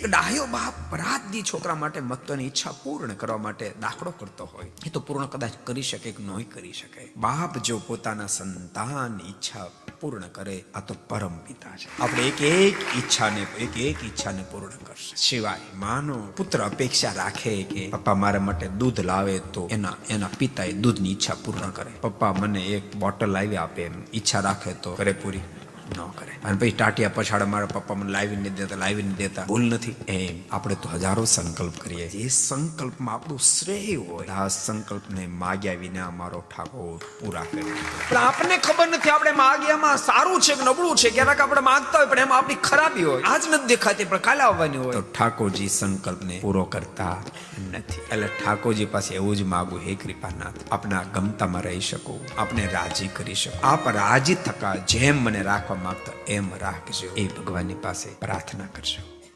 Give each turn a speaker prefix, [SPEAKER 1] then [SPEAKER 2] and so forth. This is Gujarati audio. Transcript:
[SPEAKER 1] ડાહ્યો બાપ રાત દી છોકરા માટે મહત્વની ઈચ્છા પૂર્ણ કરવા માટે દાખલો કરતો હોય, એ તો પૂર્ણ કદાચ કરી શકે કે નહીં કરી શકે. બાપ જો પોતાના સંતાન ઈચ્છા પૂર્ણ કરે, આ તો પરમ પિતા છે. આપણે એક ઈચ્છાને પૂર્ણ કરશે. સિવાય માનો પુત્ર અપેક્ષા રાખે કે પપ્પા મારા માટે દૂધ લાવે તો એના પિતા એ દૂધની ઈચ્છા પૂર્ણ કરે. પપ્પા મને એક બોટલ લાવી આપે એમ ઈચ્છા રાખે તો કરે પૂરી ન કરે. અને પછી ટાટિયા પછાડે મારા પપ્પા મને લાવી દેતા ભૂલ નથી. એમ આપણે તો હજારો સંકલ્પ કરીએ, જે સંકલ્પમાં આપણું શ્રેય હોય આ સંકલ્પને માગ્યા વિના અમારો ઠાકોર પૂરા કરે. પણ આપણને ખબર નથી આપણે માગ્યામાં સારું છે કે નબળું છે. ક્યારેક આપણે માંગતા હોય પણ એમાં આપણી ખરાબી હોય, આજ નથી દેખાતી પણ કાલે આવવાની હોય. તો ઠાકોરજી સંકલ્પને પૂરો કરતા નથી. એટલે ઠાકોરજી પાસે એવું જ માગવું, હે કૃપાનાથ આપના ગમતામાં રહી શકું, આપને રાજી કરી શકું, આપ રાજી થકા જેમ મને રાખવા માંગતા એમ રાખજો. એ ભગવાનની પાસે પ્રાર્થના કરજો.